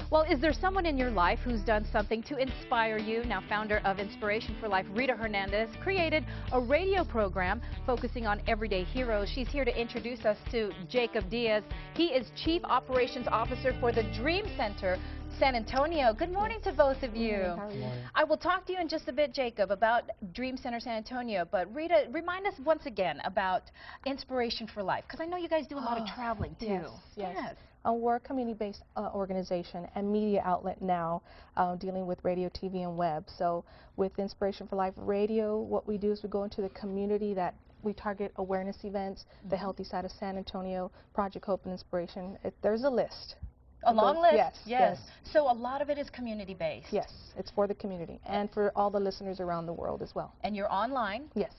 Well, is there someone in your life who's done something to inspire you? Now, founder of Inspiration for Life, Rita Hernandez, created a radio program focusing on everyday heroes. She's here to introduce us to Jacob Diaz. He is Chief Operations Officer for the Dream Center, San Antonio. Good morning to both of you. How are you? I will talk to you in just a bit, Jacob, about Dream Center San Antonio, but Rita, remind us once again about Inspiration for Life, because I know you guys do a lot of traveling too. Yes. We're a community-based organization and media outlet now, dealing with radio, TV, and web. So with Inspiration for Life Radio, what we do is we go into the community that we target awareness events, the healthy side of San Antonio, Project Hope and Inspiration. There's a list. A long list? Yes. So a lot of it is community-based? Yes, it's for the community and for all the listeners around the world as well. And you're online? Yes.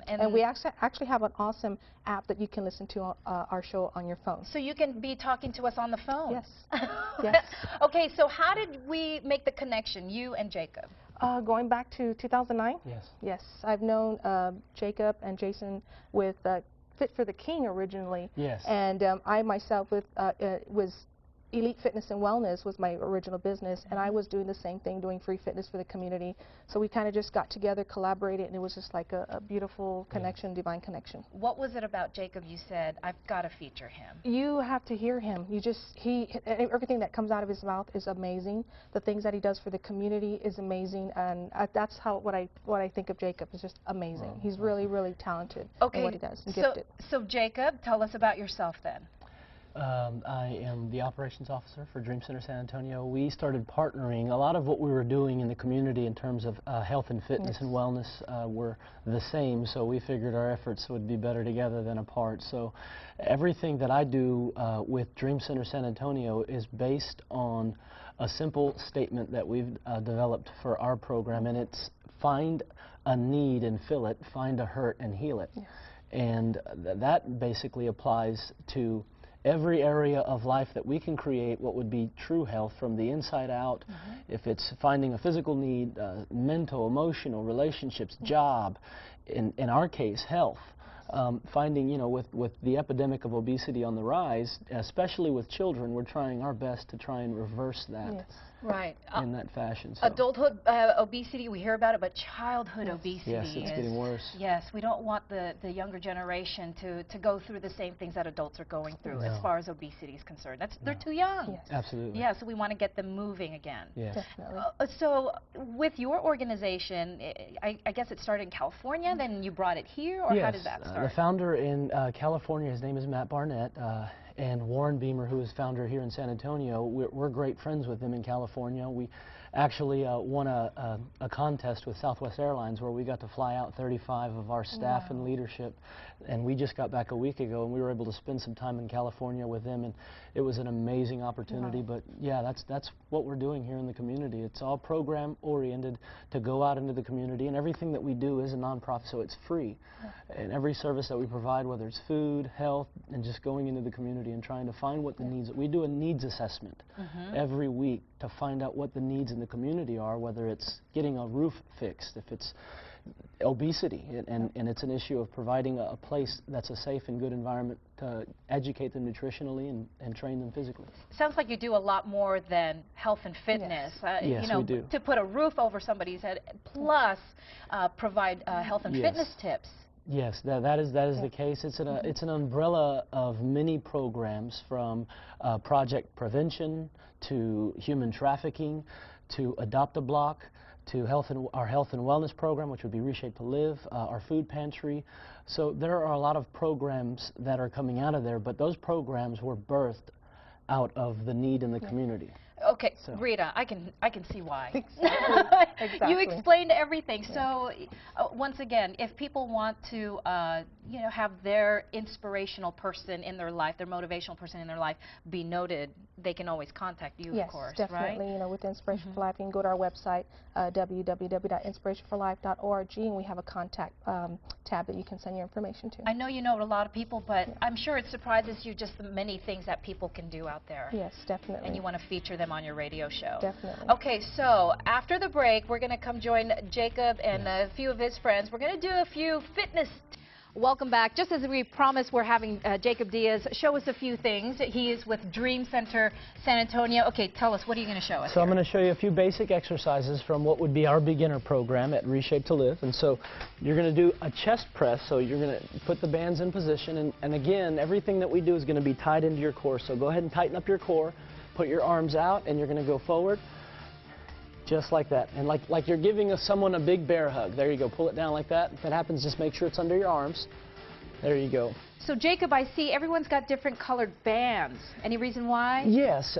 And we actually have an awesome app that you can listen to our show on your phone. So you can be talking to us on the phone? Yes. Yes. Okay, so how did we make the connection, you and Jacob? Going back to 2009? Yes. Yes. I've known Jacob and Jason with Fit for the King originally. Yes. And I myself was Elite Fitness and Wellness was my original business, and I was doing the same thing, doing free fitness for the community. So we kind of just got together, collaborated, and it was just like a beautiful connection, divine connection. What was it about Jacob you said, I've got to feature him? You have to hear him. Everything that comes out of his mouth is amazing. The things that he does for the community is amazing, and that's what I think of Jacob. Is just amazing. He's really, really talented in what he does and gifted. So Jacob, tell us about yourself then. I am the operations officer for Dream Center San Antonio. We started partnering. A lot of what we were doing in the community in terms of health and fitness and wellness were the same, so we figured our efforts would be better together than apart. So everything that I do with Dream Center San Antonio is based on a simple statement that we've developed for our program, and it's find a need and fill it, find a hurt and heal it. Yes. And that basically applies to every area of life that we can create what would be true health from the inside out. If it's finding a physical need, mental, emotional, relationships, job, in our case, health. Finding, you know, with the epidemic of obesity on the rise, especially with children, we're trying our best to try and reverse that. Yes. Right. In that fashion. So. Adulthood obesity, we hear about it, but childhood obesity it's getting worse. Yes, we don't want the younger generation to go through the same things that adults are going through as far as obesity is concerned. They're too young. Yes. Absolutely. Yeah, so we want to get them moving again. Yes. Definitely. So with your organization, I guess it started in California, then you brought it here, or how did that start? The founder in California, his name is Matt Barnett, and Warren Beamer, who is founder here in San Antonio. We're great friends with him in California. We actually won a contest with Southwest Airlines where we got to fly out 35 of our staff and leadership, and we just got back a week ago, and we were able to spend some time in California with them, and it was an amazing opportunity. But yeah, that's what we're doing here in the community. It's all program oriented to go out into the community, and everything that we do is a nonprofit, so it's free. And every service that we provide, whether it's food, health, and just going into the community and trying to find what the needs. We do a needs assessment every week to find out what the needs in the community are, whether it's getting a roof fixed, if it's obesity, and it's an issue of providing a place that's a safe and good environment to educate them nutritionally and train them physically. Sounds like you do a lot more than health and fitness. Yes, you know, we do. To put a roof over somebody's head, plus provide health and fitness tips. Yes, that is the case. It's an umbrella of many programs, from project prevention to human trafficking to Adopt a Block to our health and wellness program, which would be Reshape to Live, our food pantry. So there are a lot of programs that are coming out of there, but those programs were birthed out of the need in the community. Okay, so. Rita, I can see why. Exactly. You explained everything. So once again, if people want to you know, have their inspirational person in their life, their motivational person in their life be noted, they can always contact you, of course, yes, definitely. right? You know, with Inspiration for Life, you can go to our website, www.inspirationforlife.org, and we have a contact tab that you can send your information to. I know you know a lot of people, but I'm sure it surprises you just the many things that people can do out there. Yes, definitely. And you want to feature them on your radio show. Definitely. Okay, so after the break, we're going to come join Jacob and a few of his friends. We're going to do a few fitness Welcome back. Just as we promised, we're having Jacob Diaz show us a few things. He is with Dream Center San Antonio. Okay, tell us, what are you going to show us? So I'm going to show you a few basic exercises from what would be our beginner program at Reshape to Live. And so you're going to do a chest press. So you're going to put the bands in position. And again, everything that we do is going to be tied into your core. So go ahead and tighten up your core. Put your arms out, and you're going to go forward. Just like that. And like you're giving someone a big bear hug. There you go. Pull it down like that. If that happens, just make sure it's under your arms. There you go. So, Jacob, I see everyone's got different colored bands. Any reason why? Yes.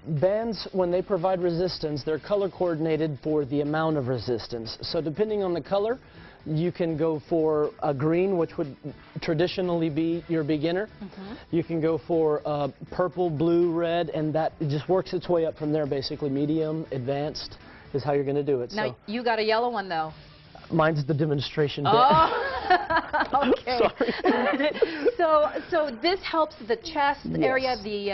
Bands, when they provide resistance, they're color coordinated for the amount of resistance. So depending on the color, you can go for a green, which would traditionally be your beginner. You can go for purple, blue, red, and that it just works its way up from there. Basically, medium, advanced is how you're going to do it. Now, so you got a yellow one, though. Mine's the demonstration bit. Oh, okay. Sorry. so this helps the chest area, the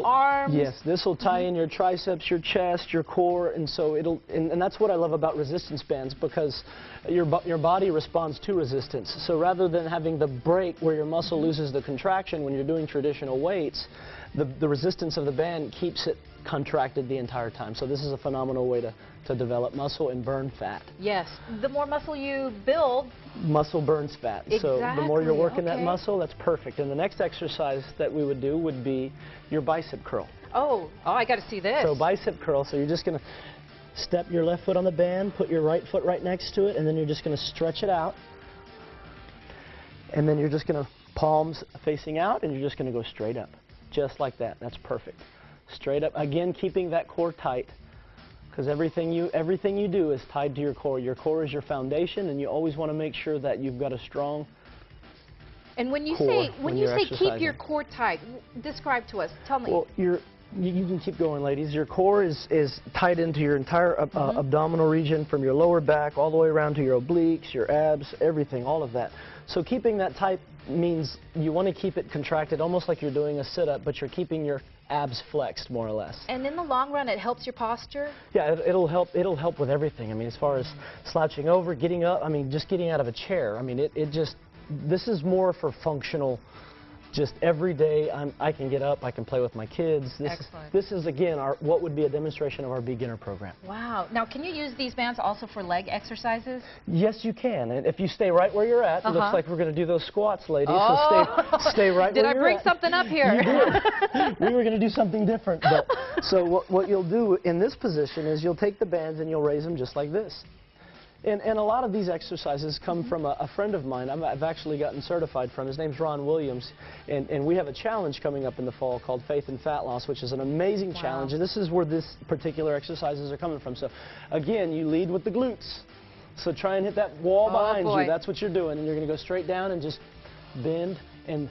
arms. Yes, this will tie in your triceps, your chest, your core, and so it'll. And that's what I love about resistance bands, because your body responds to resistance. So rather than having the break where your muscle loses the contraction when you're doing traditional weights, the resistance of the band keeps it contracted the entire time. So this is a phenomenal way to develop muscle and burn fat. Yes. The more muscle you build, muscle burns fat. Exactly. So the more you're working that muscle, that's perfect. And the next exercise that we would do would be your bicep curl. Oh, I got to see this. So bicep curl. So you're just going to step your left foot on the band, put your right foot right next to it, and then you're just going to stretch it out. And then you're just going to palms facing out, and you're just going to go straight up. Just like that. That's perfect. Straight up. Again, keeping that core tight, because everything you do is tied to your core. Your core is your foundation, and you always want to make sure that you've got a strong And when you core say keep your core tight, describe to us. Tell me. Well, you can keep going, ladies. Your core is tied into your entire abdominal region, from your lower back all the way around to your obliques, your abs, everything, all of that. So keeping that tight means you want to keep it contracted, almost like you're doing a sit-up, but you're keeping your abs flexed, more or less. And in the long run, it helps your posture? Yeah, it'll help with everything. I mean, as far as slouching over, getting up, I mean, just getting out of a chair. I mean, this is more for functional, just every day I can get up, I can play with my kids. This is again, what would be a demonstration of our beginner program. Wow. Now, can you use these bands also for leg exercises? Yes, you can. And if you stay right where you're at, it looks like we're going to do those squats, ladies. So stay right where you're at. Did I bring something up here? You did. We were going to do something different. But, so what you'll do in this position is you'll take the bands and you'll raise them just like this. And a lot of these exercises come from a friend of mine I've actually gotten certified from. His name's Ron Williams, and we have a challenge coming up in the fall called Faith in Fat Loss, which is an amazing challenge, and this is where this particular exercises are coming from. So again, you lead with the glutes. So try and hit that wall behind you. That's what you're doing, and you're going to go straight down and just bend and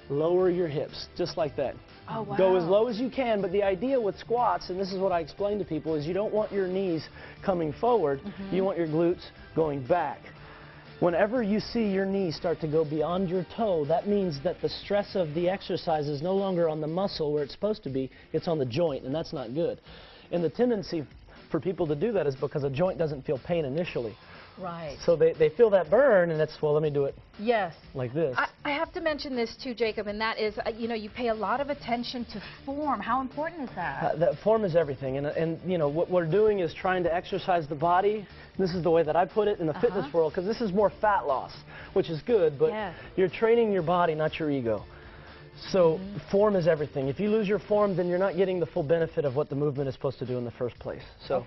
lower your hips, just like that. Oh, wow. Go as low as you can, but the idea with squats, and this is what I explain to people, is you don't want your knees coming forward, you want your glutes going back. Whenever you see your knees start to go beyond your toe, that means that the stress of the exercise is no longer on the muscle where it's supposed to be, it's on the joint, and that's not good. And the tendency for people to do that is because a joint doesn't feel pain initially. Right. So they feel that burn, and it's, well, let me do it like this. I have to mention this too, Jacob, and that is, you know, you pay a lot of attention to form. How important is that? That form is everything, and you know, what we're doing is trying to exercise the body. This is the way that I put it in the fitness world, because this is more fat loss, which is good, but you're training your body, not your ego. So form is everything. If you lose your form, then you're not getting the full benefit of what the movement is supposed to do in the first place. So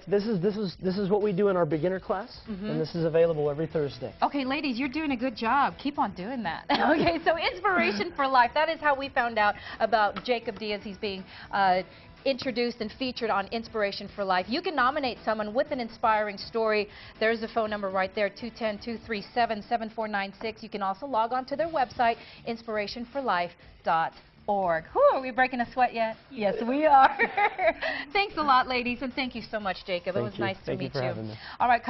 this is what we do in our beginner class, and this is available every Thursday. Okay, ladies, you're doing a good job. Keep on doing that. Okay, so Inspiration for Life. That is how we found out about Jacob Diaz. He's being introduced and featured on Inspiration for Life. You can nominate someone with an inspiring story. There's the phone number right there, 210-237-7496. You can also log on to their website, inspirationforlife.org. Whew, are we breaking a sweat yet? Yes, we are. Thanks a lot, ladies, and thank you so much, Jacob. It was nice to meet you. Thank you for having me. All right.